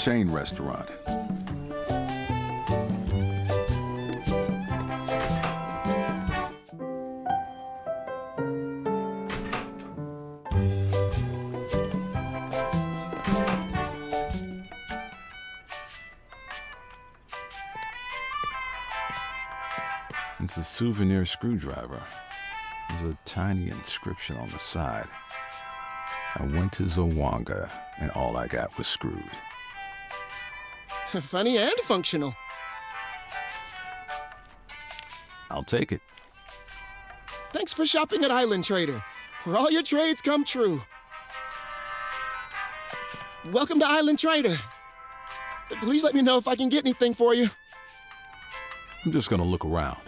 chain restaurant. It's a souvenir screwdriver. There's a tiny inscription on the side. I went to Zawanga, and all I got was screwed. Funny and functional. I'll take it. Thanks for shopping at Island Trader, where all your trades come true. Welcome to Island Trader. Please let me know if I can get anything for you. I'm just gonna look around.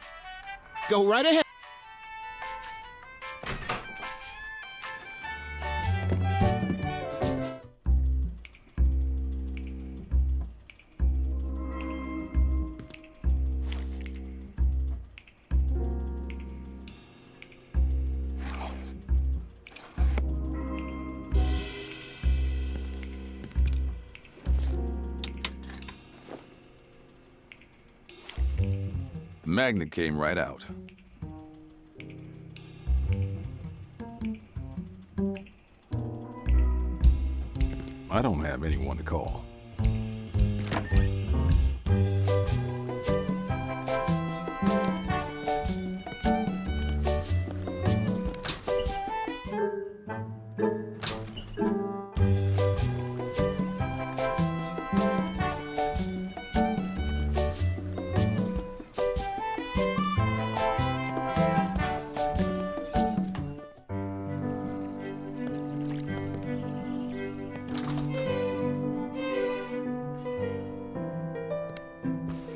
Go right ahead. The magnet came right out. I don't have anyone to call.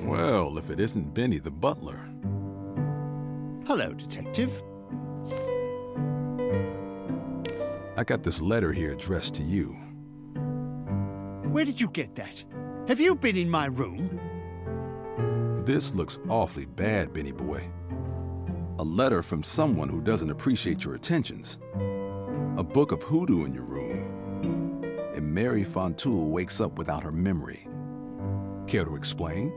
Well, if it isn't Benny the butler. Hello, Detective. I got this letter here addressed to you. Where did you get that? Have you been in my room? This looks awfully bad, Benny boy. A letter from someone who doesn't appreciate your attentions. A book of hoodoo in your room. And Mary Fontoul wakes up without her memory. Care to explain?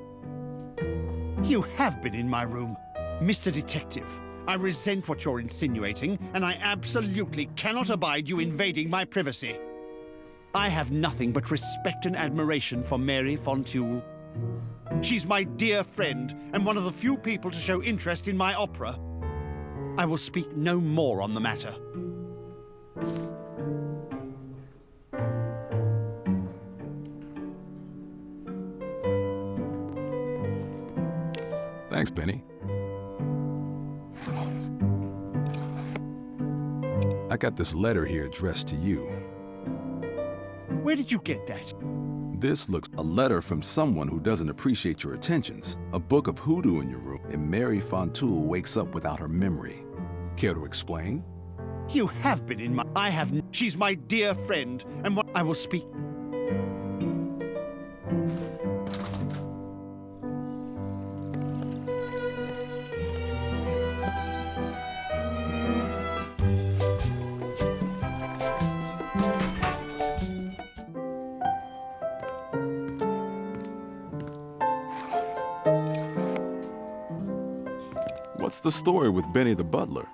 You have been in my room. Mr. Detective, I resent what you're insinuating, and I absolutely cannot abide you invading my privacy. I have nothing but respect and admiration for Mary Fontoul. She's my dear friend, and one of the few people to show interest in my opera. I will speak no more on the matter. Thanks, Benny. I got this letter here addressed to you. Where did you get that? This looks a letter from someone who doesn't appreciate your attentions. A book of hoodoo in your room, and Mary Fontoul wakes up without her memory. Care to explain? You have been in my... She's my dear friend, and what I will speak... What's the story with Benny the butler?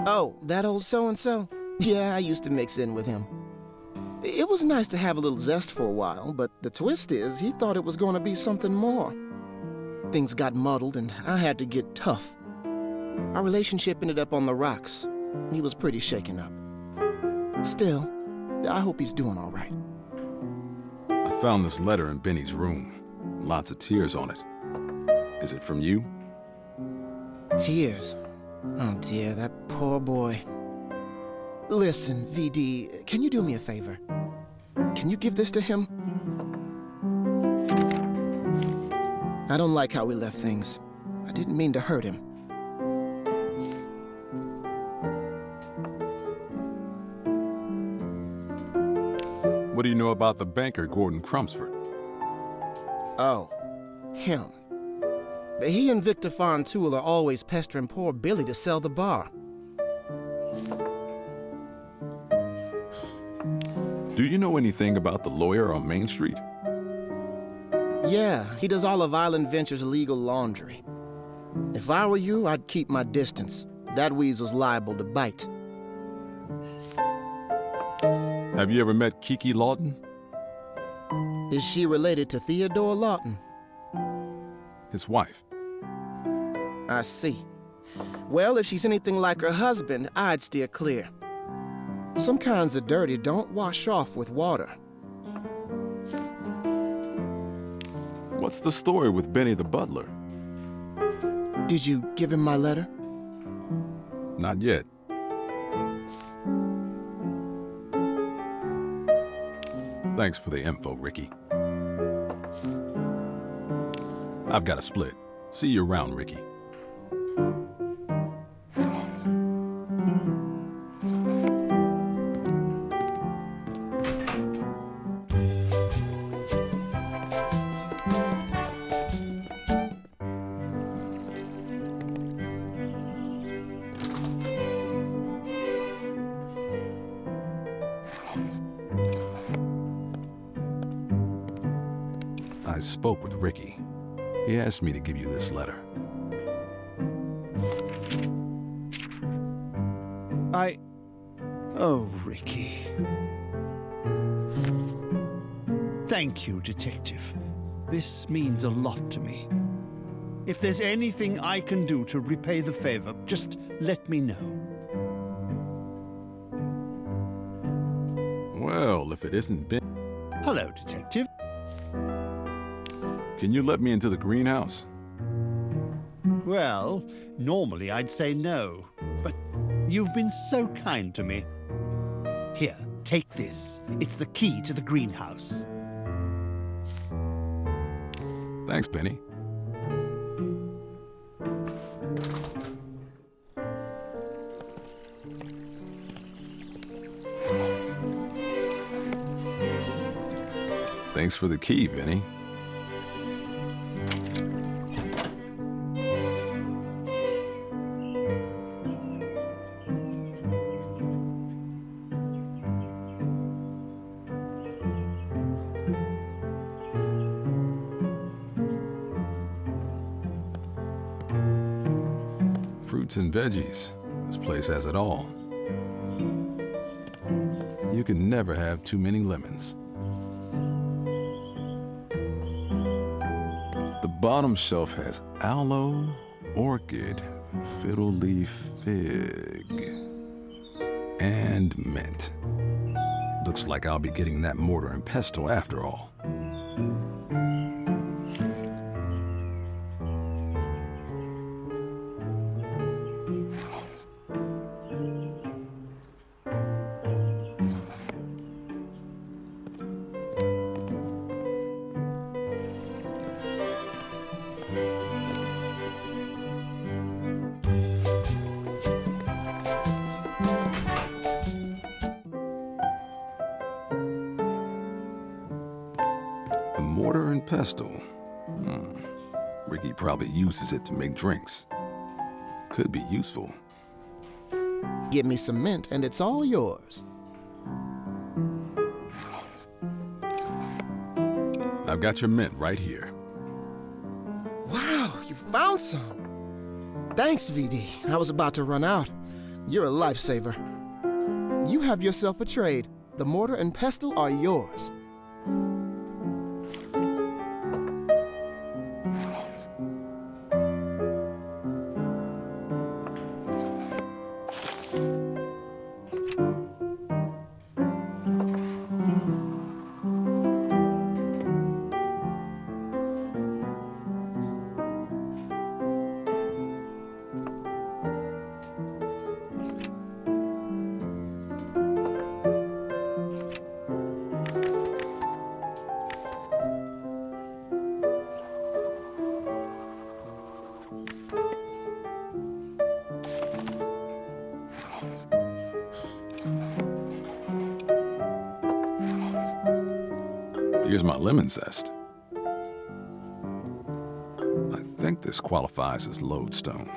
Oh, that old so-and-so? Yeah, I used to mix in with him. It was nice to have a little zest for a while, but the twist is he thought it was going to be something more. Things got muddled and I had to get tough. Our relationship ended up on the rocks. He was pretty shaken up. Still, I hope he's doing all right. I found this letter in Benny's room. Lots of tears on it. Is it from you? Tears. Oh dear, that poor boy. Listen, VD, can you do me a favor? Can you give this to him? I don't like how we left things. I didn't mean to hurt him. What do you know about the banker, Gordon Crumsford? Oh, him. He and Victor Fontoul are always pestering poor Billy to sell the bar. Do you know anything about the lawyer on Main Street? Yeah, he does all of Island Venture's legal laundry. If I were you, I'd keep my distance. That weasel's liable to bite. Have you ever met Kiki Lawton? Is she related to Theodore Lawton? His wife. I see. Well, if she's anything like her husband, I'd steer clear. Some kinds of dirty don't wash off with water. What's the story with Benny the butler? Did you give him my letter? Not yet. Thanks for the info, Ricky. I've got a split. See you around, Ricky. I spoke with Ricky. He asked me to give you this letter. Oh, Ricky. Thank you, Detective. This means a lot to me. If there's anything I can do to repay the favor, just let me know. Well, if it isn't Ben... Hello, Detective. Can you let me into the greenhouse? Well, normally I'd say no, but you've been so kind to me. Here, take this. It's the key to the greenhouse. Thanks, Benny. Thanks for the key, Benny. Fruits and veggies. This place has it all. You can never have too many lemons. The bottom shelf has aloe, orchid, fiddle leaf fig, and mint. Looks like I'll be getting that mortar and pestle after all. A mortar and pestle. Ricky probably uses it to make drinks. Could be useful. Give me some mint and it's all yours. I've got your mint right here. Wow, you found some. Thanks, VD. I was about to run out. You're a lifesaver. You have yourself a trade. The mortar and pestle are yours. Here's my lemon zest. I think this qualifies as lodestone.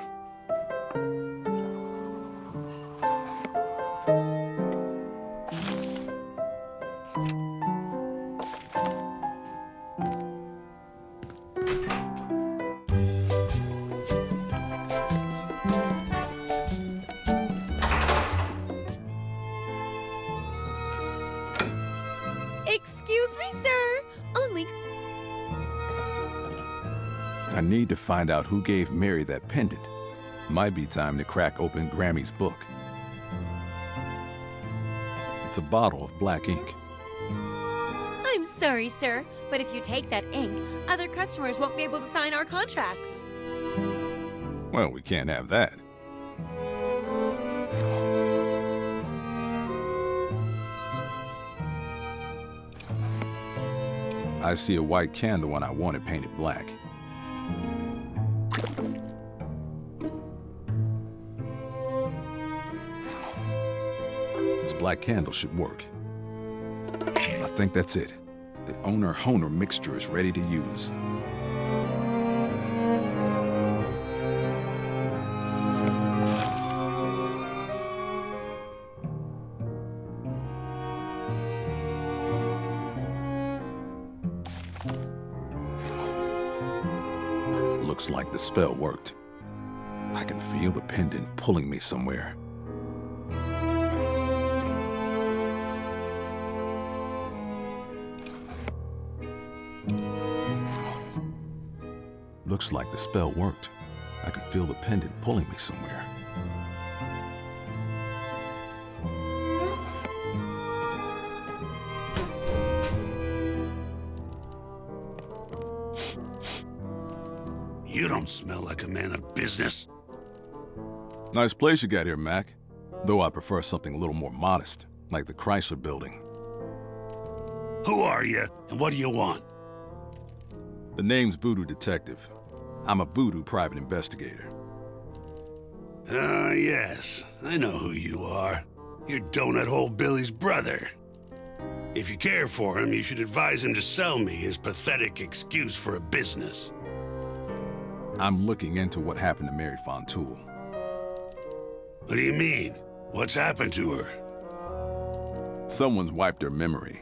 I need to find out who gave Mary that pendant. Might be time to crack open Grammy's book. It's a bottle of black ink. I'm sorry, sir, but if you take that ink, other customers won't be able to sign our contracts. Well, we can't have that. I see a white candle and I want it painted black. This black candle should work. I think that's it. The owner-honer mixture is ready to use. Looks like the spell worked. I can feel the pendant pulling me somewhere. Looks like the spell worked. I can feel the pendant pulling me somewhere. You don't smell like a man of business. Nice place you got here, Mac. Though I prefer something a little more modest, like the Chrysler Building. Who are you, and what do you want? The name's Voodoo Detective. I'm a voodoo private investigator. Ah, yes. I know who you are. You're Donut Hole Billy's brother. If you care for him, you should advise him to sell me his pathetic excuse for a business. I'm looking into what happened to Mary Fontoul. What do you mean? What's happened to her? Someone's wiped her memory.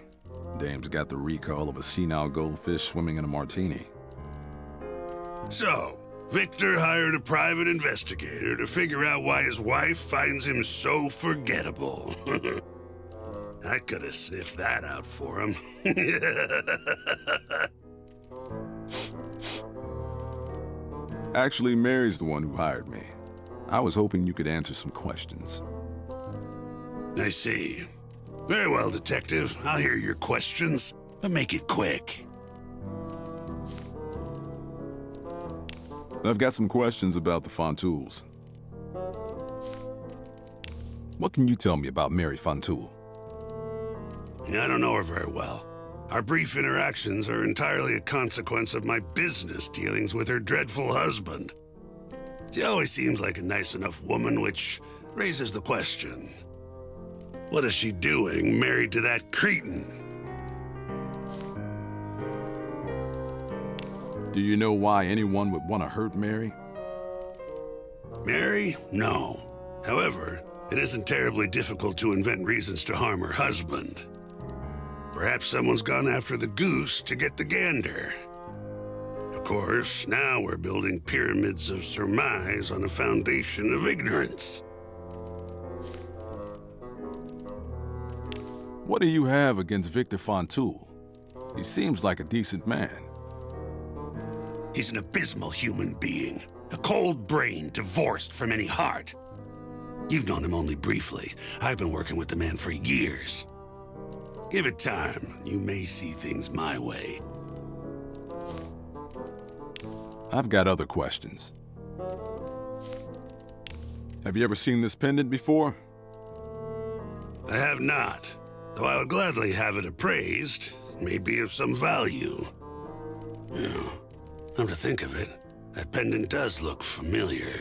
Dame's got the recall of a senile goldfish swimming in a martini. So, Victor hired a private investigator to figure out why his wife finds him so forgettable. I could have sniffed that out for him. Actually, Mary's the one who hired me. I was hoping you could answer some questions. I see. Very well, Detective. I'll hear your questions, but make it quick. I've got some questions about the Fontouls. What can you tell me about Mary Fontoul? I don't know her very well. Our brief interactions are entirely a consequence of my business dealings with her dreadful husband. She always seems like a nice enough woman, which raises the question. What is she doing married to that cretin? Do you know why anyone would want to hurt Mary? Mary? No. However, it isn't terribly difficult to invent reasons to harm her husband. Perhaps someone's gone after the goose to get the gander. Of course, now we're building pyramids of surmise on a foundation of ignorance. What do you have against Victor Fontoul? He seems like a decent man. He's an abysmal human being, a cold brain divorced from any heart. You've known him only briefly. I've been working with the man for years. Give it time, you may see things my way. I've got other questions. Have you ever seen this pendant before? I have not, though I would gladly have it appraised. It may be of some value. Yeah. Come to think of it, that pendant does look familiar.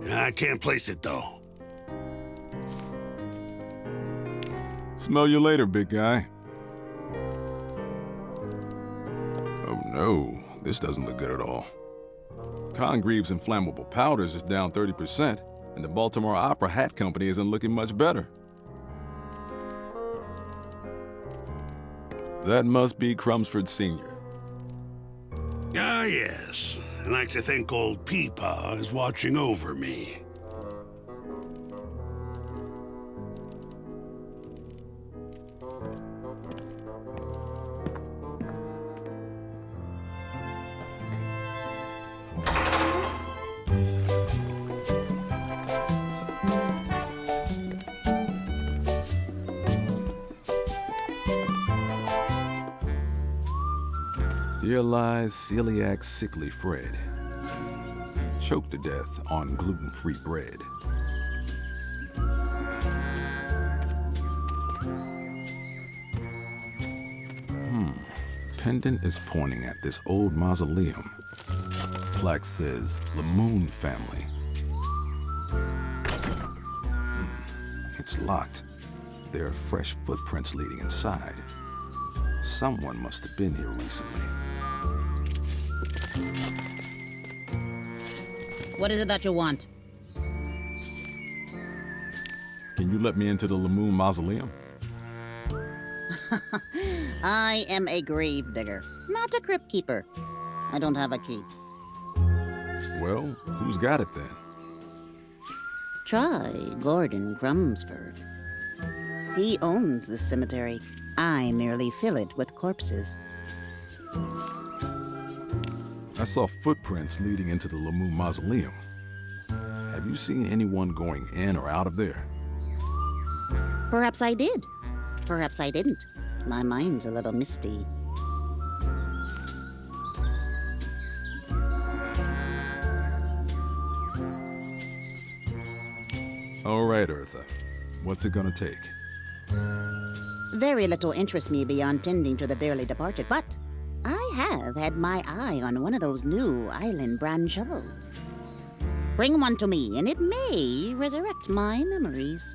I can't place it, though. Smell you later, big guy. Oh no, this doesn't look good at all. Congreve's inflammable powders is down 30%, and the Baltimore Opera Hat Company isn't looking much better. That must be Crumsford Sr. Ah, yes. I like to think old Peepaw is watching over me. Here lies celiac sickly Fred. He choked to death on gluten-free bread. Pendant is pointing at this old mausoleum. Plaque says Lamoon family. It's locked. There are fresh footprints leading inside. Someone must have been here recently. What is it that you want? Can you let me into the Lamoon mausoleum? I am a grave digger, not a crypt keeper. I don't have a key. Well, who's got it then? Try Gordon Crumsford. He owns this cemetery. I merely fill it with corpses. I saw footprints leading into the Lamoon mausoleum. Have you seen anyone going in or out of there? Perhaps I did. Perhaps I didn't. My mind's a little misty. All right, Eartha. What's it gonna take? Very little interests me beyond tending to the dearly departed, but I have had my eye on one of those new island brand shovels. Bring one to me, and it may resurrect my memories.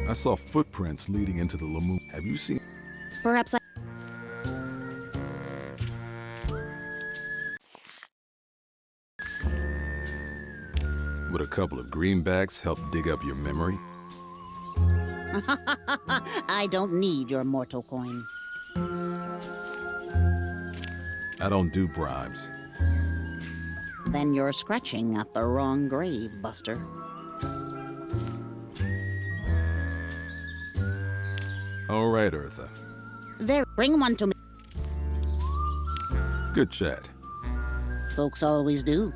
I saw footprints leading into the Lamoon. Have you seen? Perhaps I... Would a couple of greenbacks help dig up your memory? I don't need your mortal coin. I don't do bribes. Then you're scratching at the wrong grave, Buster. All right, Eartha. Bring one to me. Good chat. Folks always do.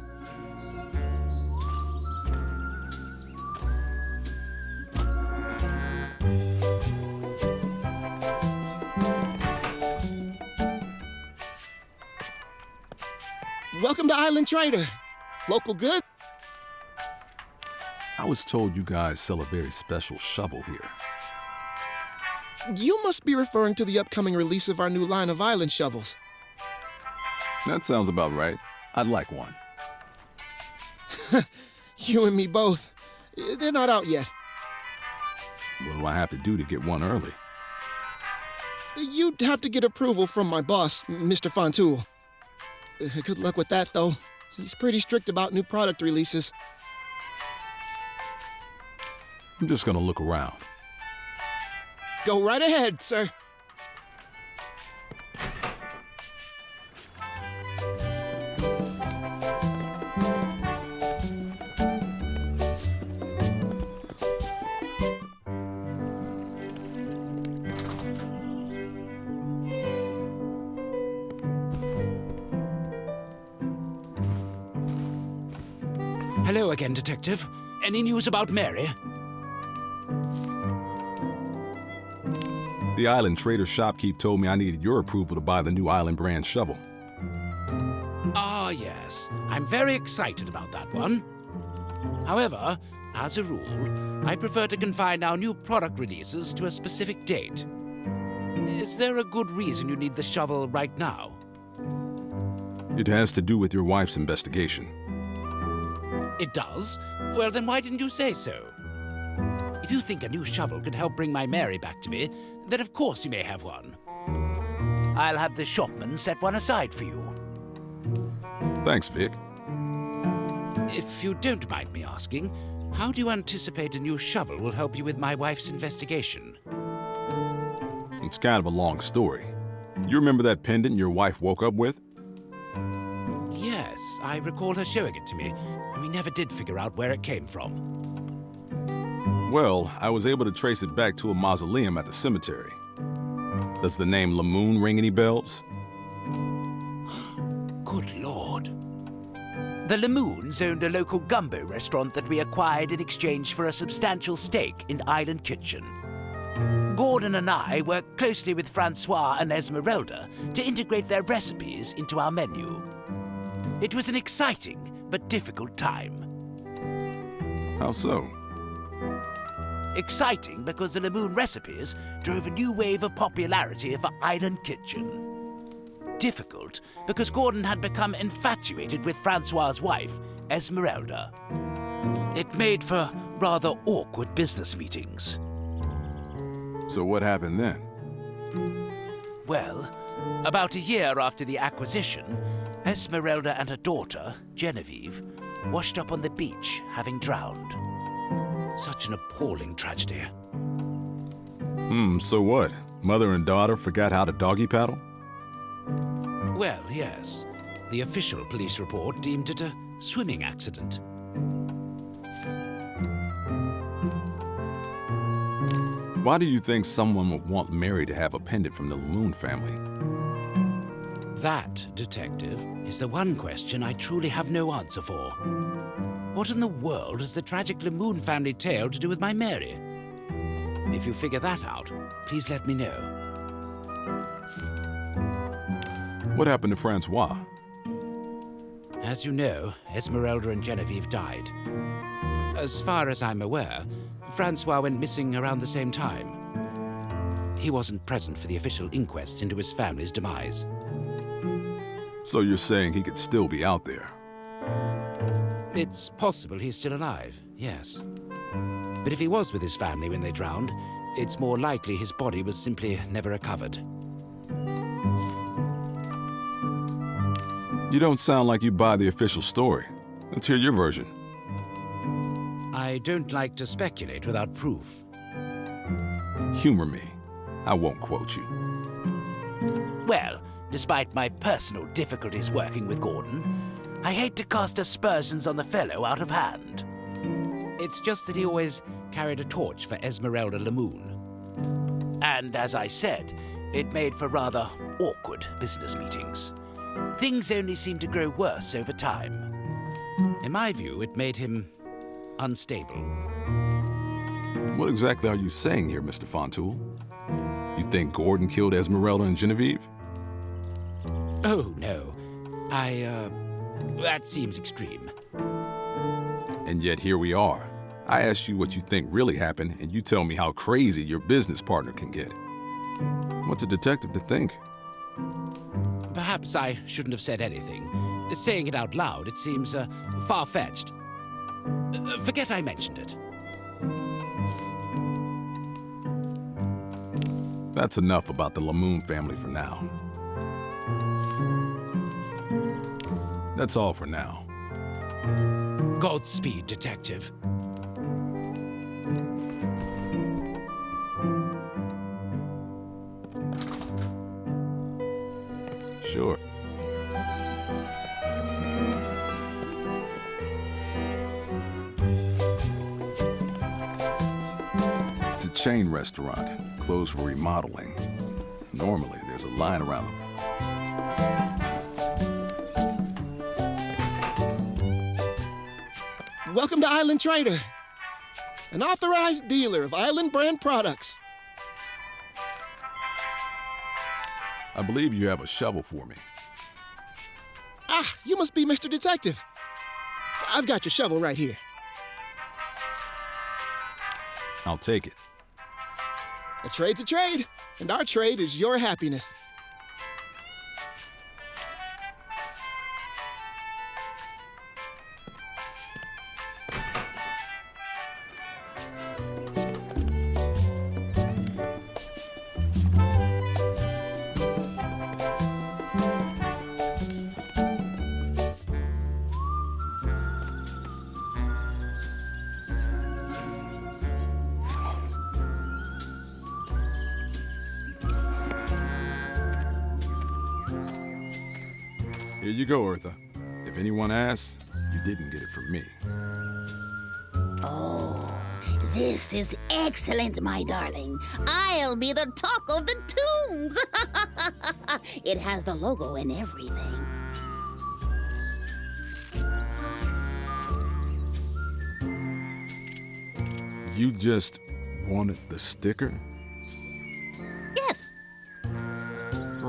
Welcome to Island Trader. Local good? I was told you guys sell a very special shovel here. You must be referring to the upcoming release of our new line of island shovels. That sounds about right. I'd like one. You and me both. They're not out yet. What do I have to do to get one early? You'd have to get approval from my boss, Mr. Fontoul. Good luck with that, though. He's pretty strict about new product releases. I'm just gonna look around. Go right ahead, sir. Hello again, Detective. Any news about Mary? The Island Trader shopkeep told me I needed your approval to buy the new Island brand shovel. Ah, yes. I'm very excited about that one. However, as a rule, I prefer to confine our new product releases to a specific date. Is there a good reason you need the shovel right now? It has to do with your wife's investigation. It does? Well, then why didn't you say so? If you think a new shovel could help bring my Mary back to me, then of course you may have one. I'll have the shopman set one aside for you. Thanks, Vic. If you don't mind me asking, how do you anticipate a new shovel will help you with my wife's investigation? It's kind of a long story. You remember that pendant your wife woke up with? Yes, I recall her showing it to me, and we never did figure out where it came from. Well, I was able to trace it back to a mausoleum at the cemetery. Does the name Lamoon ring any bells? Good Lord. The Lamoons owned a local gumbo restaurant that we acquired in exchange for a substantial stake in Island Kitchen. Gordon and I worked closely with Francois and Esmeralda to integrate their recipes into our menu. It was an exciting but difficult time. How so? Exciting because the Lamoon recipes drove a new wave of popularity for Island Kitchen. Difficult because Gordon had become infatuated with Francois's wife, Esmeralda. It made for rather awkward business meetings. So what happened then? Well, about a year after the acquisition, Esmeralda and her daughter, Genevieve, washed up on the beach, having drowned. Such an appalling tragedy. So what? Mother and daughter forgot how to doggy paddle? Well, yes. The official police report deemed it a swimming accident. Why do you think someone would want Mary to have a pendant from the Lamoon family? That, Detective, is the one question I truly have no answer for. What in the world has the tragic Lamoon family tale to do with my Mary? If you figure that out, please let me know. What happened to Francois? As you know, Esmeralda and Genevieve died. As far as I'm aware, Francois went missing around the same time. He wasn't present for the official inquest into his family's demise. So you're saying he could still be out there? It's possible he's still alive, yes. But if he was with his family when they drowned, it's more likely his body was simply never recovered. You don't sound like you buy the official story. Let's hear your version. I don't like to speculate without proof. Humor me. I won't quote you. Well, despite my personal difficulties working with Gordon, I hate to cast aspersions on the fellow out of hand. It's just that he always carried a torch for Esmeralda Lamoon. And as I said, it made for rather awkward business meetings. Things only seemed to grow worse over time. In my view, it made him unstable. What exactly are you saying here, Mr. Fontoul? You think Gordon killed Esmeralda and Genevieve? Oh, no. That seems extreme. And yet here we are. I asked you what you think really happened, and you tell me how crazy your business partner can get. What's a detective to think? Perhaps I shouldn't have said anything. Saying it out loud, it seems far-fetched. Forget I mentioned it. That's enough about the Lamoon family for now. That's all for now. Godspeed, Detective. Sure. It's a chain restaurant, closed for remodeling. Normally, there's a line around them. Welcome to Island Trader, an authorized dealer of Island brand products. I believe you have a shovel for me. Ah, you must be Mr. Detective. I've got your shovel right here. I'll take it. A trade's a trade, and our trade is your happiness. Here you go, Eartha. If anyone asks, you didn't get it from me. Oh, this is excellent, my darling. I'll be the talk of the tombs. It has the logo and everything. You just wanted the sticker?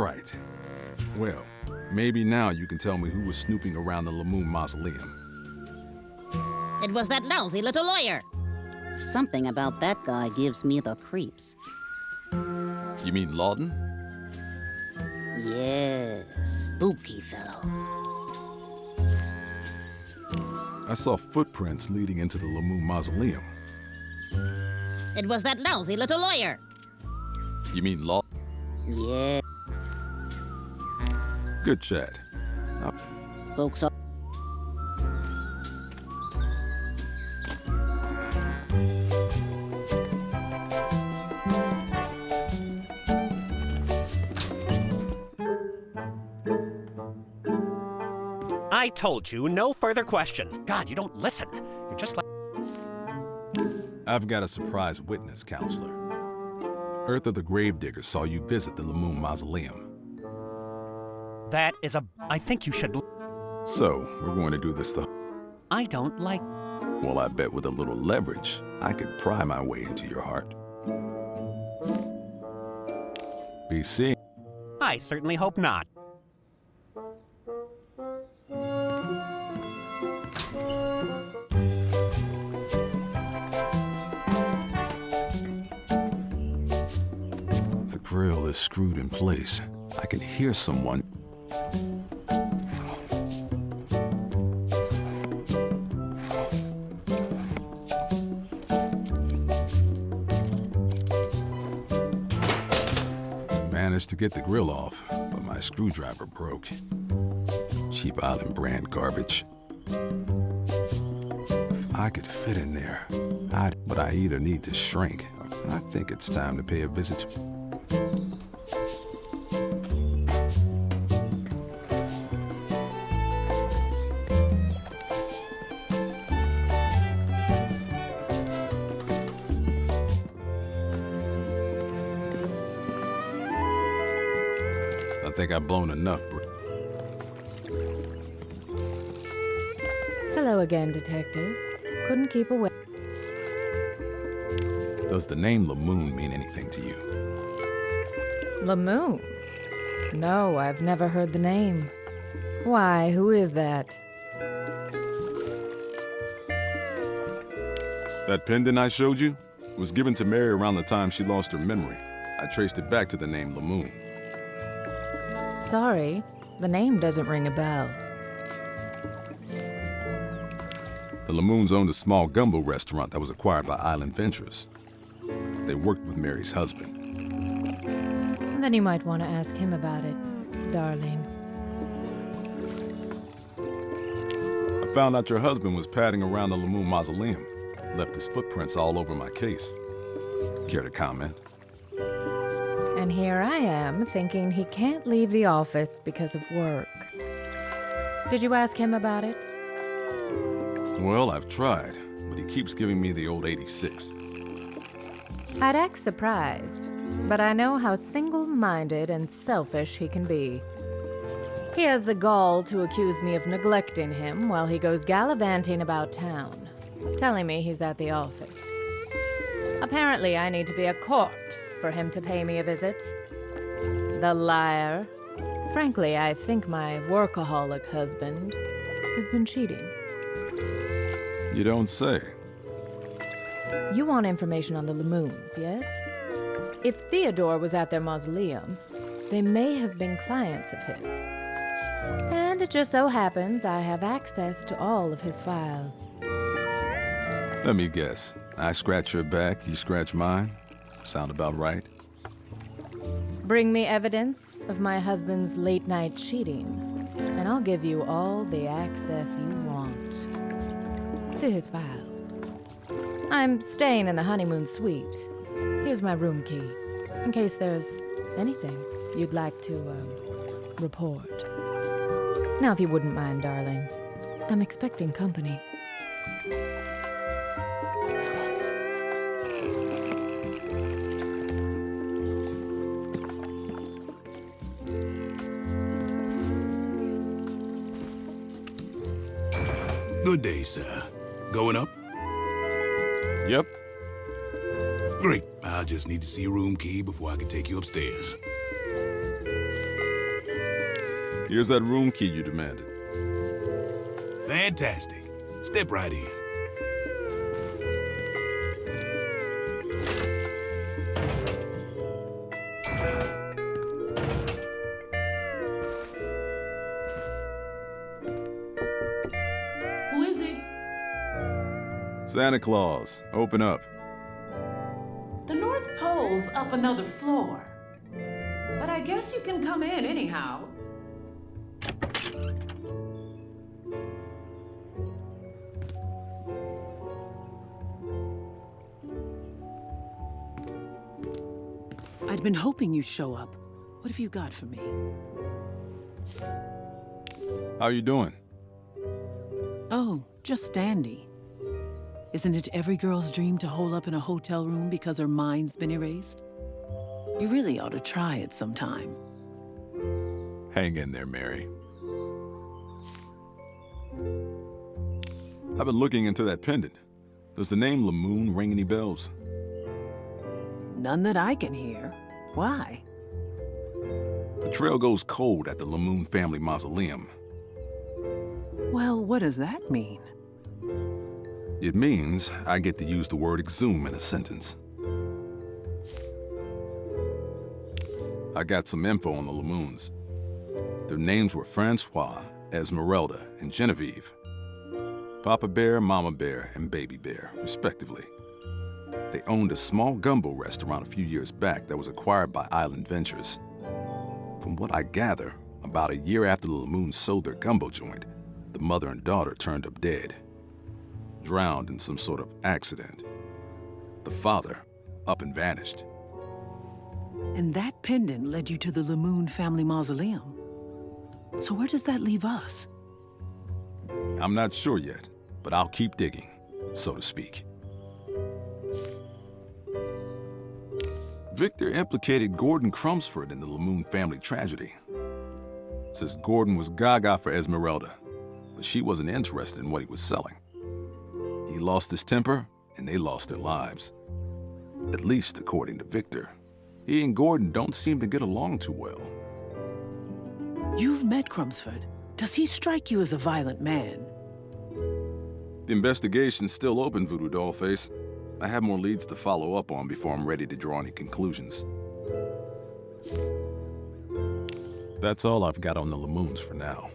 right. Well, maybe now you can tell me who was snooping around the Lamoon Mausoleum. It was that lousy little lawyer. Something about that guy gives me the creeps. You mean Lawton? Yes, spooky fellow. I saw footprints leading into the Lamoon Mausoleum. It was that lousy little lawyer. You mean Lawton? Yeah, Good chat. folks are... I told you, no further questions. God, you don't listen. You're just like... I've got a surprise witness, counselor. Eartha the Gravedigger saw you visit the Lamoon Mausoleum. That is a... I think you should... So, we're going to do this the... I don't like... Well, I bet with a little leverage, I could pry my way into your heart. BC. I certainly hope not. The grill is screwed in place. I can hear someone. Managed to get the grill off, but my screwdriver broke. Cheap Island brand garbage. If I could fit in there, but I either need to shrink. I think it's time to pay a visit to... I think I've blown enough. Hello again, Detective. Couldn't keep away. Does the name Lamoon mean anything to you? Lamoon? No, I've never heard the name. Why, who is that? That pendant I showed you was given to Mary around the time she lost her memory. I traced it back to the name Lamoon. Sorry, the name doesn't ring a bell. The Lamoons owned a small gumbo restaurant that was acquired by Island Ventures. They worked with Mary's husband. Then you might want to ask him about it, darling. I found out your husband was padding around the Lamoon Mausoleum. Left his footprints all over my case. Care to comment? And here I am, thinking he can't leave the office because of work. Did you ask him about it? Well, I've tried, but he keeps giving me the old 86. I'd act surprised, but I know how single-minded and selfish he can be. He has the gall to accuse me of neglecting him while he goes gallivanting about town, telling me he's at the office. Apparently, I need to be a corpse for him to pay me a visit. The liar. Frankly, I think my workaholic husband has been cheating. You don't say. You want information on the Lamoons, yes? If Theodore was at their mausoleum, they may have been clients of his. And it just so happens I have access to all of his files. Let me guess. I scratch your back, you scratch mine? Sound about right? Bring me evidence of my husband's late-night cheating, and I'll give you all the access you want to his files. I'm staying in the honeymoon suite. Here's my room key, in case there's anything you'd like to, report. Now, if you wouldn't mind, darling, I'm expecting company. Good day, sir. Going up? Yep. Great. I'll just need to see a room key before I can take you upstairs. Here's that room key you demanded. Fantastic. Step right in. Who is it? Santa Claus, open up. The North Pole's up another floor. But I guess you can come in anyhow. I'd been hoping you'd show up. What have you got for me? How you doing? Oh, just dandy. Isn't it every girl's dream to hole up in a hotel room because her mind's been erased? You really ought to try it sometime. Hang in there, Mary. I've been looking into that pendant. Does the name Lamoon ring any bells? None that I can hear. Why? The trail goes cold at the Lamoon family mausoleum. Well, what does that mean? It means I get to use the word exhume in a sentence. I got some info on the Lamoons. Their names were Francois, Esmeralda, and Genevieve. Papa Bear, Mama Bear, and Baby Bear, respectively. They owned a small gumbo restaurant a few years back that was acquired by Island Ventures. From what I gather, about a year after the Lamoons sold their gumbo joint, the mother and daughter turned up dead, drowned in some sort of accident. The father up and vanished. And that pendant led you to the Lamoon family mausoleum. So where does that leave us? I'm not sure yet, but I'll keep digging, so to speak. Victor implicated Gordon Crumsford in the Lamoon family tragedy. Says Gordon was gaga for Esmeralda, but she wasn't interested in what he was selling. He lost his temper, and they lost their lives. At least according to Victor. He and Gordon don't seem to get along too well. You've met Crumsford. Does he strike you as a violent man? The investigation's still open, Voodoo Dollface. I have more leads to follow up on before I'm ready to draw any conclusions. That's all I've got on the Lamoons for now.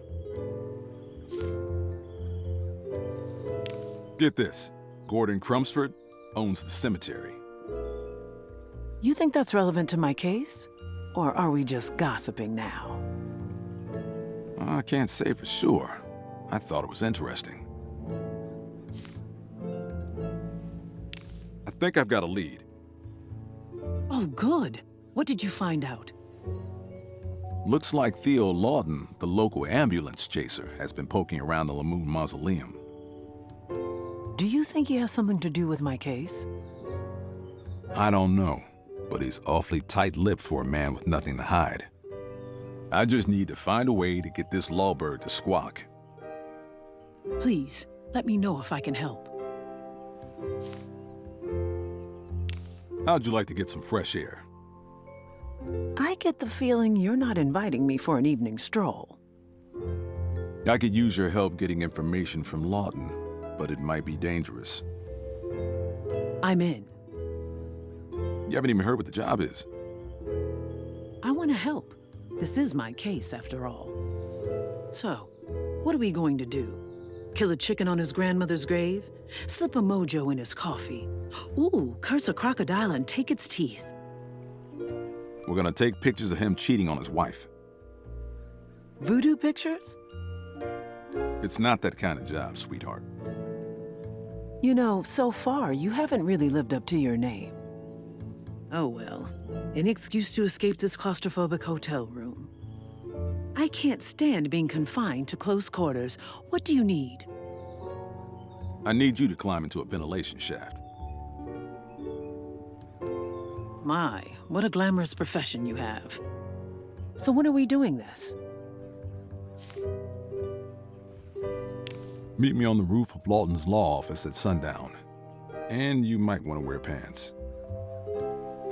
Get this. Gordon Crumsford owns the cemetery. You think that's relevant to my case? Or are we just gossiping now? I can't say for sure. I thought it was interesting. I think I've got a lead. Oh, good. What did you find out? Looks like Theo Lawton, the local ambulance chaser, has been poking around the Lamoon mausoleum. Do you think he has something to do with my case? I don't know, but he's awfully tight-lipped for a man with nothing to hide. I just need to find a way to get this lawbird to squawk. Please, let me know if I can help. How'd you like to get some fresh air? I get the feeling you're not inviting me for an evening stroll. I could use your help getting information from Lawton, but it might be dangerous. I'm in. You haven't even heard what the job is. I want to help. This is my case, after all. So, what are we going to do? Kill a chicken on his grandmother's grave? Slip a mojo in his coffee? Ooh, curse a crocodile and take its teeth? We're gonna take pictures of him cheating on his wife. Voodoo pictures? It's not that kind of job, sweetheart. You know, so far, you haven't really lived up to your name. Oh well, an excuse to escape this claustrophobic hotel room. I can't stand being confined to close quarters. What do you need? I need you to climb into a ventilation shaft. My, what a glamorous profession you have. So when are we doing this? Meet me on the roof of Lawton's law office at sundown. And you might want to wear pants.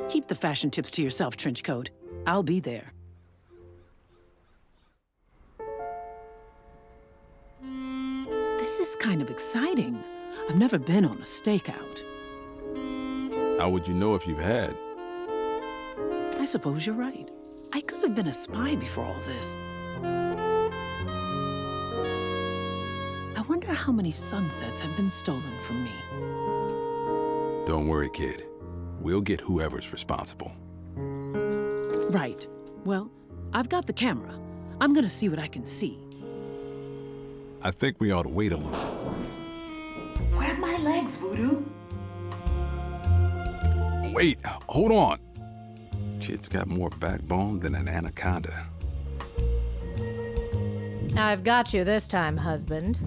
Keep the fashion tips to yourself, Trenchcoat. I'll be there. kind of exciting. I've never been on a stakeout. How would you know if you've had? I suppose you're right. I could have been a spy before all this. I wonder how many sunsets have been stolen from me. Don't worry, kid. We'll get whoever's responsible. Right. Well, I've got the camera. I'm gonna see what I can see. I think we ought to wait a little. Grab my legs, Voodoo. Wait, hold on. Kid's got more backbone than an anaconda. I've got you this time, husband.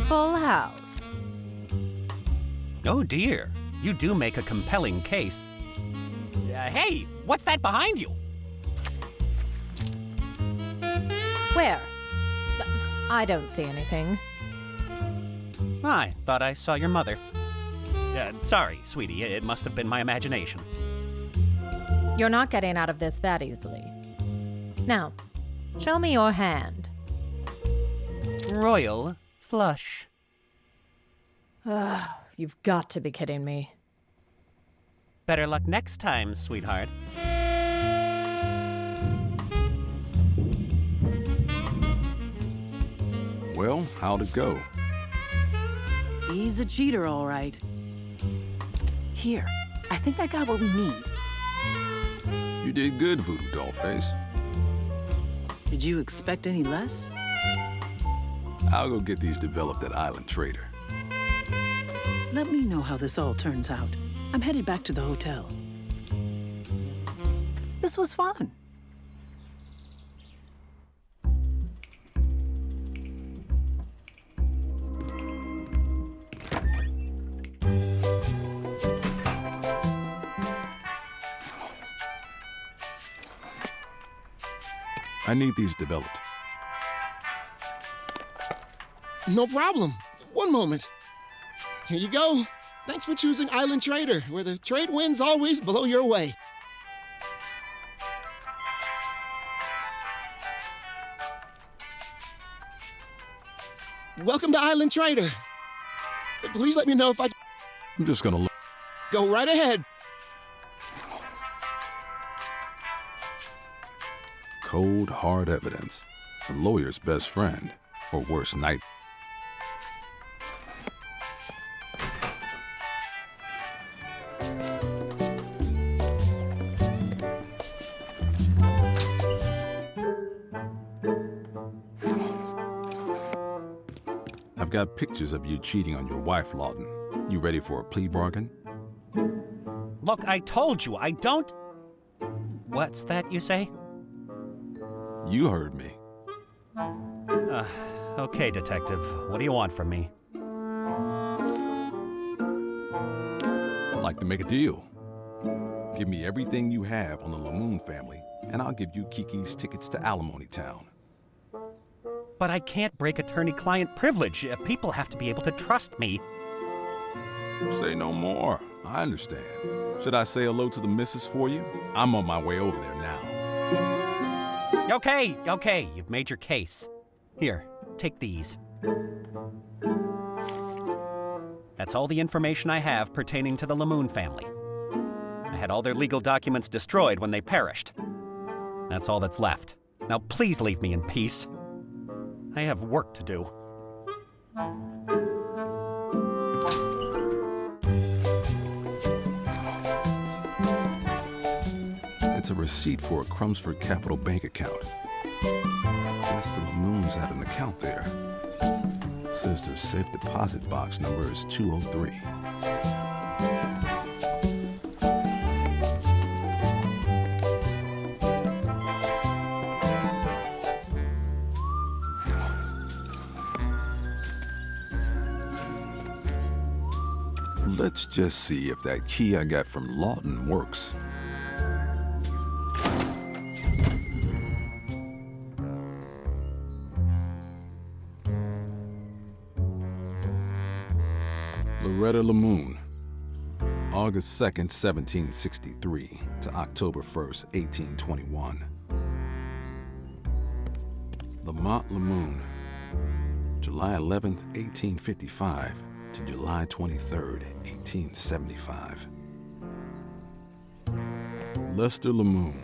Full house. Oh dear, you do make a compelling case. Hey, what's that behind you? Where? I don't see anything. I thought I saw your mother. Sorry, sweetie, it must have been my imagination. You're not getting out of this that easily. Now, show me your hand. Royal flush. You've got to be kidding me. Better luck next time, sweetheart. Well, how'd it go? He's a cheater, all right. Here, I think I got what we need. You did good, Voodoo Dollface. Did you expect any less? I'll go get these developed at Island Trader. Let me know how this all turns out. I'm headed back to the hotel. This was fun. I need these developed. No problem. One moment. Here you go. Thanks for choosing Island Trader, where the trade winds always blow your way. Welcome to Island Trader. Please let me know if I I'm just gonna look. go right ahead. Cold, hard evidence. A lawyer's best friend, or worse, night. I've got pictures of you cheating on your wife, Lawton. You ready for a plea bargain? Look, I told you, I don't... What's that you say? You heard me. Okay, detective. What do you want from me? I'd like to make a deal. Give me everything you have on the Lamoon family, and I'll give you Kiki's tickets to Alimony Town. But I can't break attorney-client privilege. People have to be able to trust me. Say no more. I understand. Should I say hello to the missus for you? I'm on my way over there now. Okay, you've made your case. Here, take these. That's all the information I have pertaining to the Lamoon family. I had all their legal documents destroyed when they perished. That's all that's left. Now please leave me in peace. I have work to do. It's a receipt for a Crumsford Capital Bank account. I guess the Lamoons had an account there. Says their safe deposit box number is 203. Let's just see if that key I got from Lawton works. Loretta Lamoon, August 2nd, 1763 to October 1st, 1821. Lamont Lamoon, July 11th, 1855 to July 23rd, 1875. Lester Lamoon,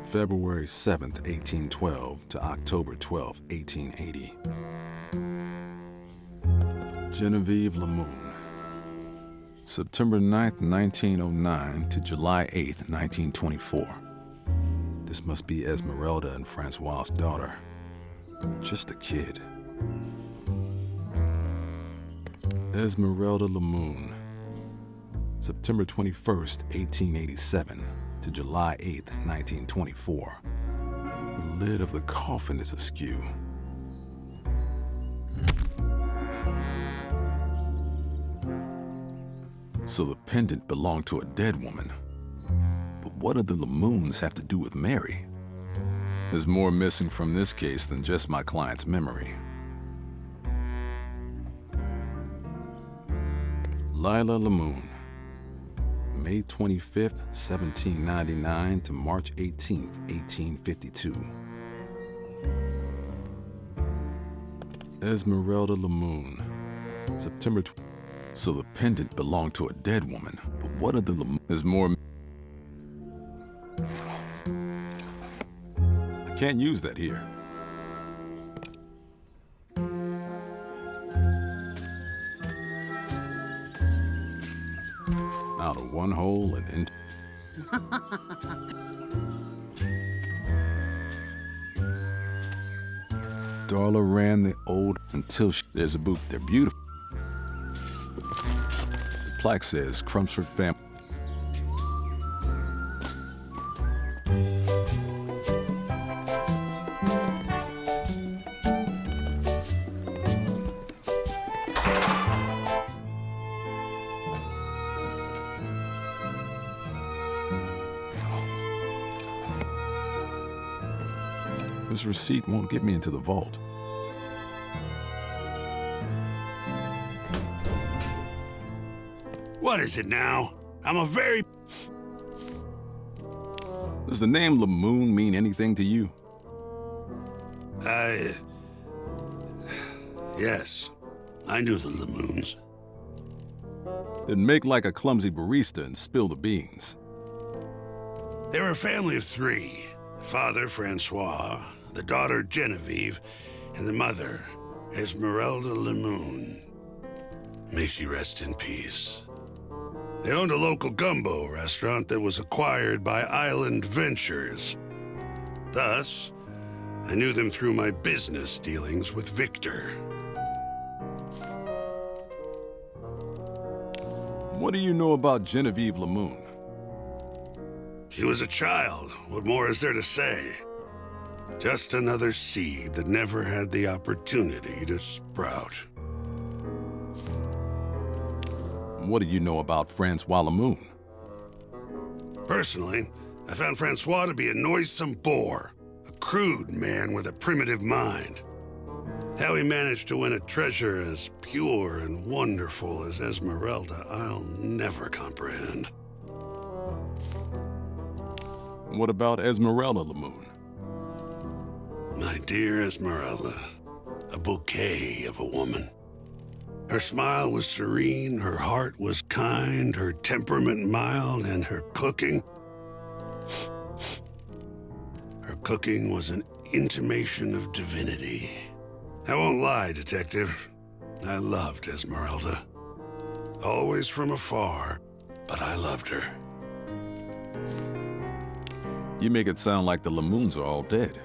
February 7th, 1812 to October 12th, 1880. Genevieve Lamoon, September 9th, 1909 to July 8th, 1924. This must be Esmeralda and Francois's daughter. Just a kid. Esmeralda Lamoon, September 21st, 1887 to July 8th, 1924. The lid of the coffin is askew. So the pendant belonged to a dead woman. But what do the Lamoons have to do with Mary? There's more missing from this case than just my client's memory. Lila Lamoon, May 25th, 1799 to March 18th, 1852. Esmeralda Lamoon, September 20th. So the pendant belonged to a dead woman. But what are the Lamoons? There's more. I can't use that here. Out of one hole and into. Darla ran the old until there's a boot. They're beautiful. The plaque says Crumpsford family. This receipt won't get me into the vault. What is it now? I'm a very... Does the name Lamoon mean anything to you? Yes. I knew the Lamoons. Then make like a clumsy barista and spill the beans. They were a family of three. The father, Francois, the daughter, Genevieve, and the mother, Esmeralda Lamoon. May she rest in peace. They owned a local gumbo restaurant that was acquired by Island Ventures. Thus, I knew them through my business dealings with Victor. What do you know about Genevieve Lamoon? She was a child. What more is there to say? Just another seed that never had the opportunity to sprout. What do you know about Francois Lamoon? Personally, I found Francois to be a noisome bore, a crude man with a primitive mind. How he managed to win a treasure as pure and wonderful as Esmeralda, I'll never comprehend. What about Esmeralda Lamoon? My dear Esmeralda, a bouquet of a woman. Her smile was serene, her heart was kind, her temperament mild, and her cooking was an intimation of divinity. I won't lie, Detective. I loved Esmeralda. Always from afar, but I loved her. You make it sound like the Lamoons are all dead.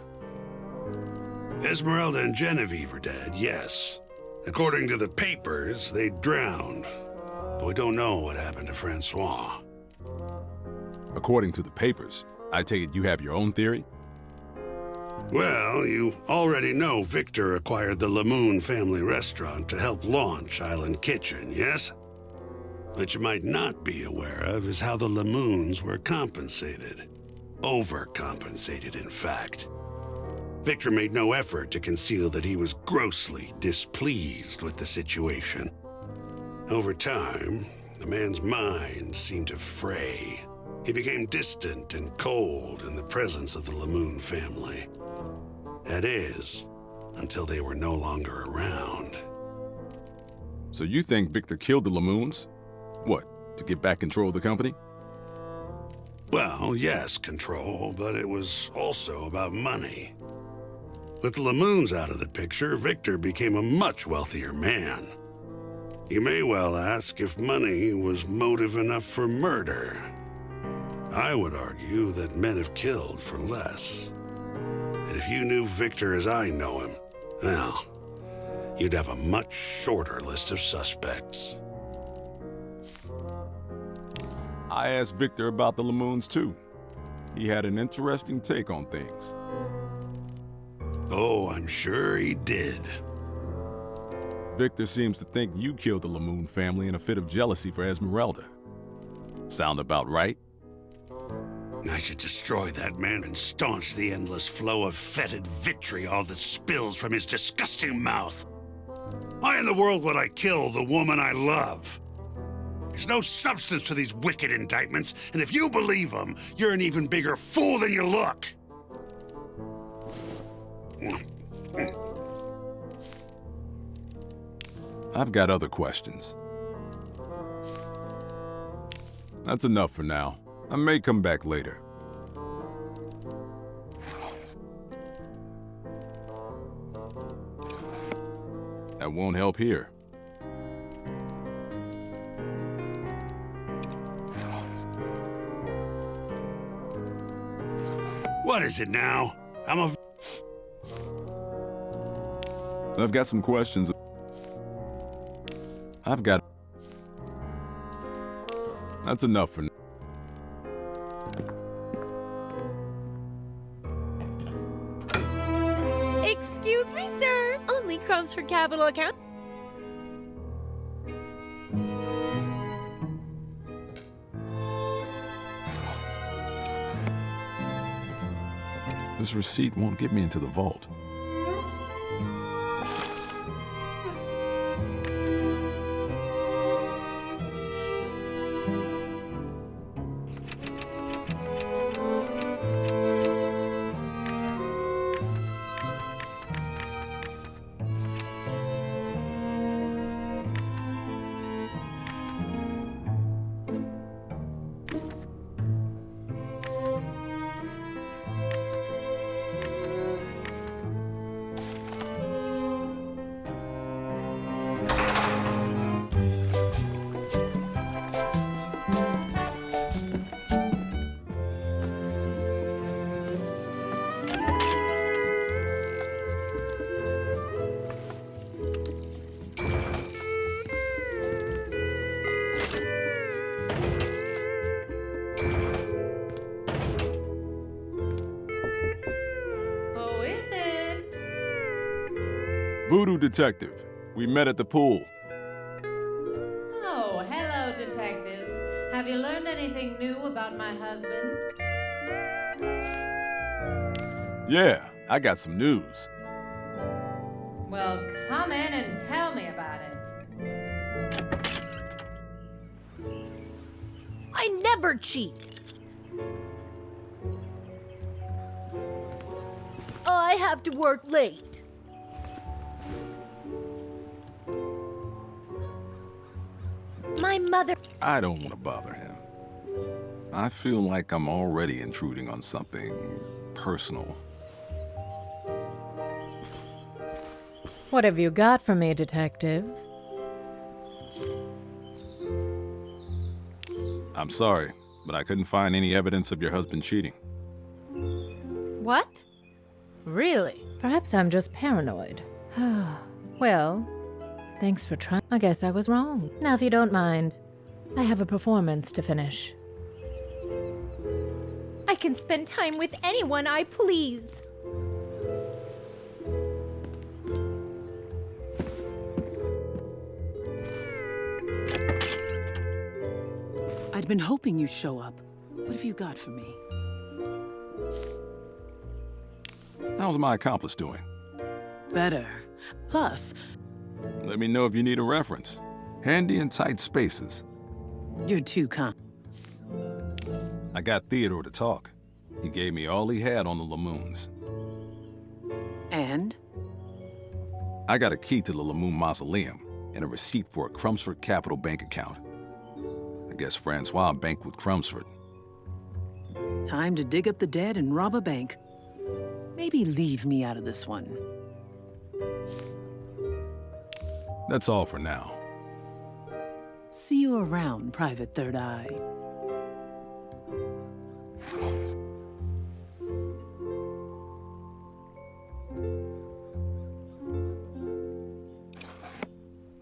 Esmeralda and Genevieve are dead, yes. According to the papers, they drowned. But we don't know what happened to Francois. According to the papers, I take it you have your own theory? Well, you already know Victor acquired the Lamoon family restaurant to help launch Island Kitchen, yes? What you might not be aware of is how the Lamoons were compensated. Overcompensated, in fact. Victor made no effort to conceal that he was grossly displeased with the situation. Over time, the man's mind seemed to fray. He became distant and cold in the presence of the Lamoon family. That is, until they were no longer around. So you think Victor killed the Lamoons? What, to get back control of the company? Well, yes, control, but it was also about money. With the Lamoons out of the picture, Victor became a much wealthier man. You may well ask if money was motive enough for murder. I would argue that men have killed for less. And if you knew Victor as I know him, well, you'd have a much shorter list of suspects. I asked Victor about the Lamoons too. He had an interesting take on things. Oh, I'm sure he did. Victor seems to think you killed the Lamoon family in a fit of jealousy for Esmeralda. Sound about right? I should destroy that man and staunch the endless flow of fetid vitriol that spills from his disgusting mouth. Why in the world would I kill the woman I love? There's no substance to these wicked indictments, and if you believe them, you're an even bigger fool than you look. I've got other questions. That's enough for now. I may come back later. That won't help here. What is it now? I've got some questions. That's enough for now. Excuse me, sir. Only crumbs for capital account. This receipt won't get me into the vault. Voodoo Detective. We met at the pool. Oh, hello, Detective. Have you learned anything new about my husband? Yeah, I got some news. Well, come in and tell me about it. I never cheat. I have to work late. My mother... I don't want to bother him. I feel like I'm already intruding on something personal. What have you got for me, Detective? I'm sorry, but I couldn't find any evidence of your husband cheating. What? Really? Perhaps I'm just paranoid. Well, thanks for trying. I guess I was wrong. Now, if you don't mind, I have a performance to finish. I can spend time with anyone I please. I'd been hoping you'd show up. What have you got for me? How's my accomplice doing? Better. Plus, Let me know if you need a reference. Handy in tight spaces. you're too kind. I got Theodore to talk. He gave me all he had on the Lamoons. And? I got a key to the Lamoon Mausoleum and a receipt for a Crumsford Capital bank account. I guess Francois banked with Crumsford. Time to dig up the dead and rob a bank. Maybe leave me out of this one. That's all for now. See you around, Private Third Eye.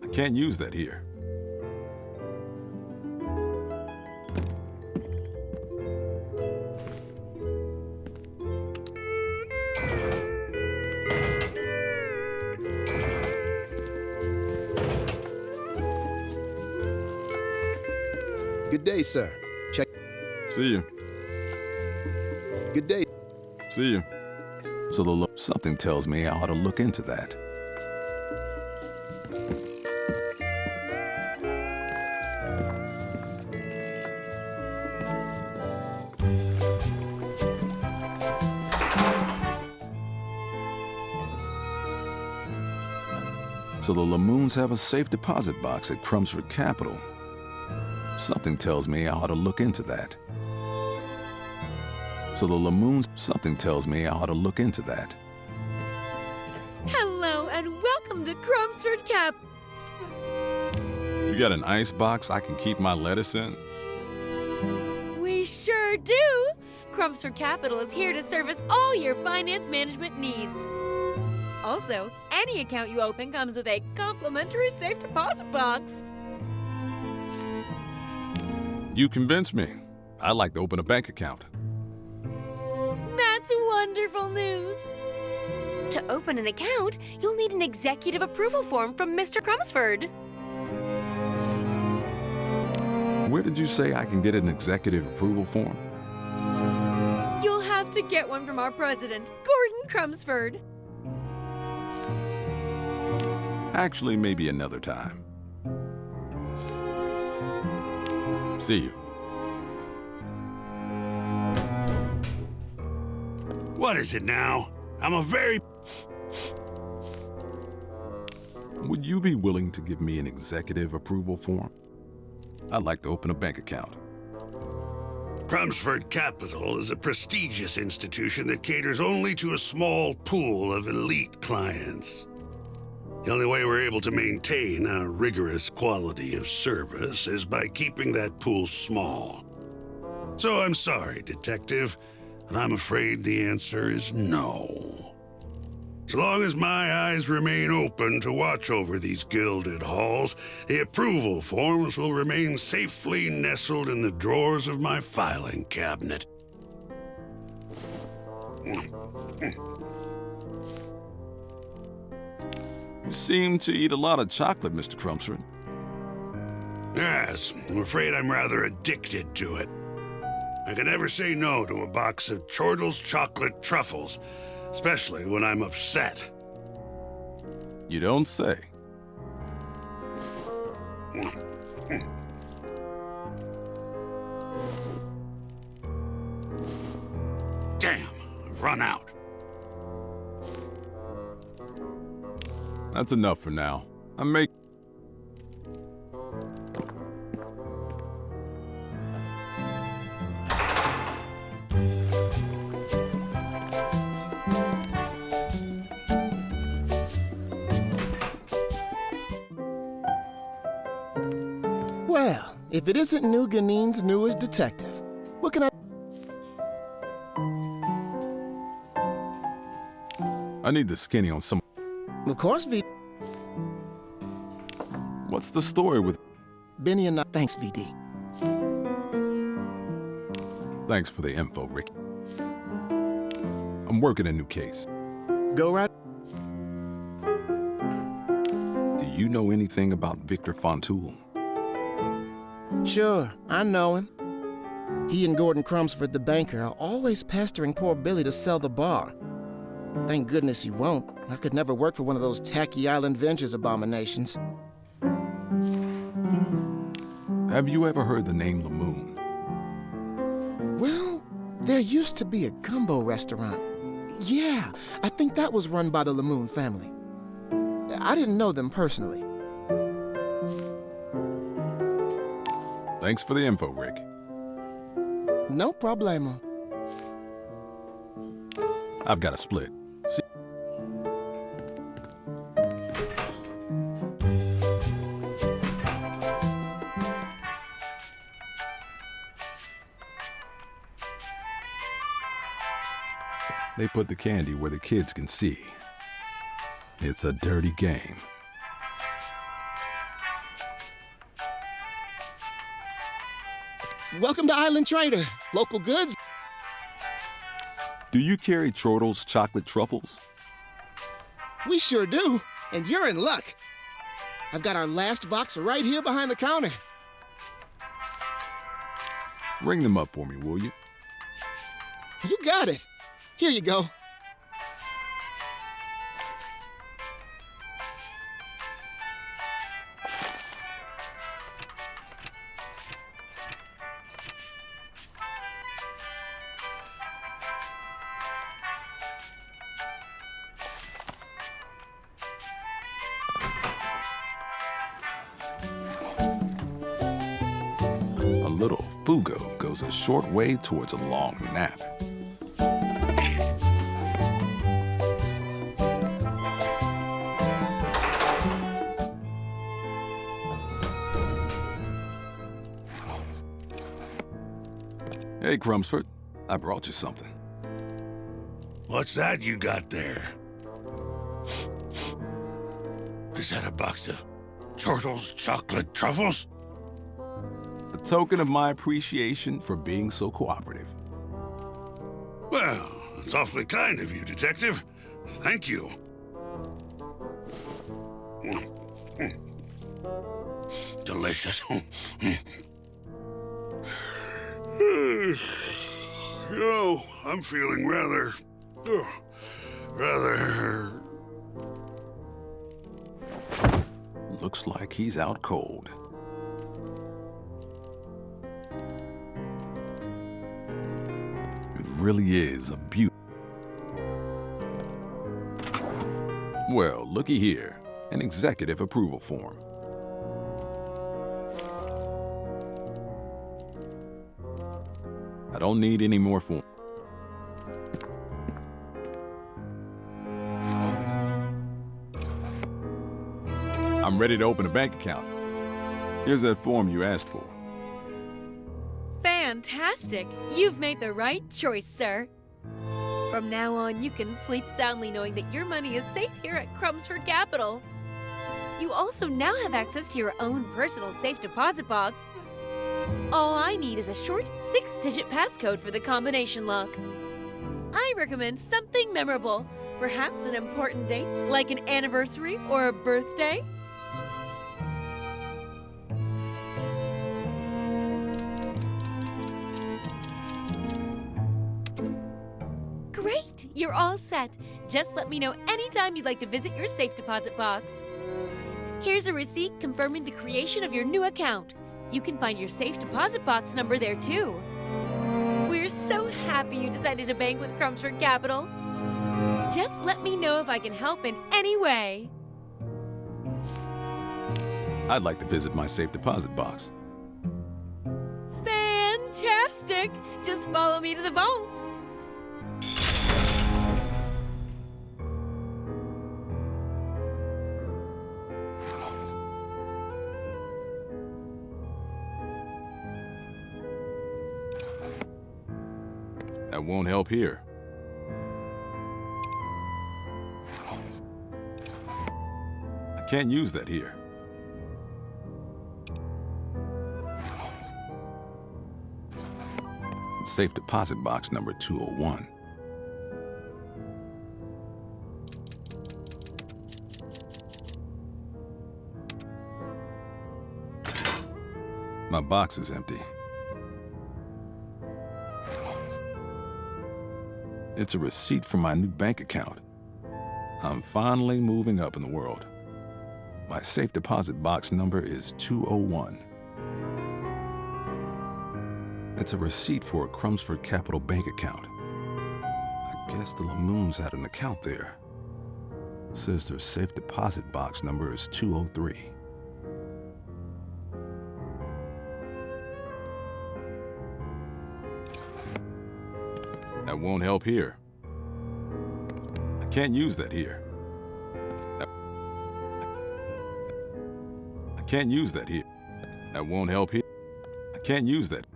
I can't use that here. Good day, sir. Check. See you. Good day. See you. So something tells me I ought to look into that. So the Lamoons have a safe deposit box at Crumsford Capital. Something tells me I ought to look into that. So the Lamoons, something tells me I ought to look into that. Hello and welcome to Crumsford Cap. You got an ice box I can keep my lettuce in? We sure do. Crumsford Capital is here to service all your finance management needs. Also, any account you open comes with a complimentary safe deposit box. You convinced me. I'd like to open a bank account. That's wonderful news. To open an account, you'll need an executive approval form from Mr. Crumsford. Where did you say I can get an executive approval form? You'll have to get one from our president, Gordon Crumsford. Actually, maybe another time. See you. What is it now? I'm a very... Would you be willing to give me an executive approval form? I'd like to open a bank account. Crumsford Capital is a prestigious institution that caters only to a small pool of elite clients. The only way we're able to maintain a rigorous quality of service is by keeping that pool small. So I'm sorry, Detective, but I'm afraid the answer is no. So long as my eyes remain open to watch over these gilded halls, the approval forms will remain safely nestled in the drawers of my filing cabinet. You seem to eat a lot of chocolate, Mr. Crumsford. Yes, I'm afraid I'm rather addicted to it. I can never say no to a box of Chortle's chocolate truffles, especially when I'm upset. You don't say. Damn, I've run out. That's enough for now. I'm making... Well, if it isn't New Guinea's newest detective, what can I... I need the skinny on some... Of course, V. What's the story with... Benny and I... Thanks, VD. Thanks for the info, Rick. I'm working a new case. Go right... Do you know anything about Victor Fontoul? Sure, I know him. He and Gordon Crumsford, the banker, are always pestering poor Billy to sell the bar. Thank goodness he won't. I could never work for one of those tacky island ventures abominations. Have you ever heard the name Lamoon? Well, there used to be a gumbo restaurant. Yeah, I think that was run by the Lamoon family. I didn't know them personally. Thanks for the info, Rick. No problemo. I've got a split. See? They put the candy where the kids can see. It's a dirty game. Welcome to Island Trader. Local goods. Do you carry Chortle's chocolate truffles? We sure do, and you're in luck. I've got our last box right here behind the counter. Ring them up for me, will you? You got it. Here you go. A little fugo goes a short way towards a long nap. Hey, Crumsford, I brought you something. What's that you got there? Is that a box of Chortle's chocolate truffles? A token of my appreciation for being so cooperative. Well, it's awfully kind of you, Detective. Thank you. Delicious. You know, I'm feeling rather... Looks like he's out cold. It really is a beauty. Well, looky here. An executive approval form. I don't need any more forms. I'm ready to open a bank account. Here's that form you asked for. Fantastic! You've made the right choice, sir. From now on, you can sleep soundly knowing that your money is safe here at Crumsford Capital. You also now have access to your own personal safe deposit box. All I need is a short 6-digit passcode for the combination lock. I recommend something memorable, perhaps an important date, like an anniversary or a birthday. Great! You're all set. Just let me know anytime you'd like to visit your safe deposit box. Here's a receipt confirming the creation of your new account. You can find your safe deposit box number there, too. We're so happy you decided to bank with Crumsford Capital. Just let me know if I can help in any way. I'd like to visit my safe deposit box. Fantastic! Just follow me to the vault. That won't help here. I can't use that here. It's safe deposit box number 201. My box is empty. It's a receipt for my new bank account. I'm finally moving up in the world. My safe deposit box number is 201. It's a receipt for a Crumsford Capital bank account. I guess the Lamoons had an account there. Says their safe deposit box number is 203. That won't help here. I can't use that here. I can't use that here. That won't help here. I can't use that.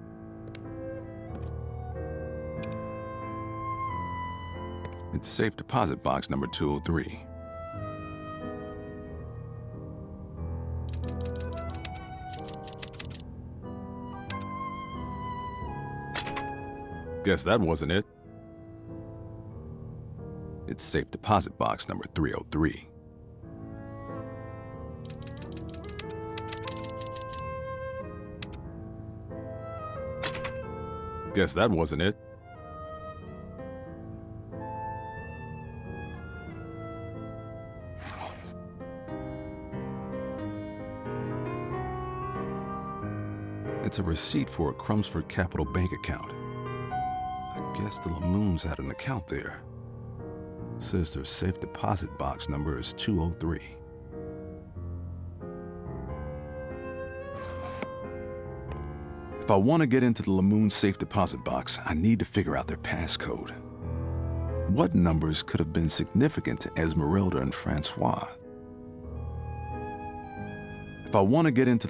It's safe deposit box number 203. Guess that wasn't it. It's safe deposit box number 303. Guess that wasn't it. It's a receipt for a Crumsford Capital Bank account. I guess the Lamoons had an account there. Says their safe deposit box number is 203. If I want to get into the Lamoon safe deposit box, I need to figure out their passcode. What numbers could have been significant to Esmeralda and Francois? If I want to get into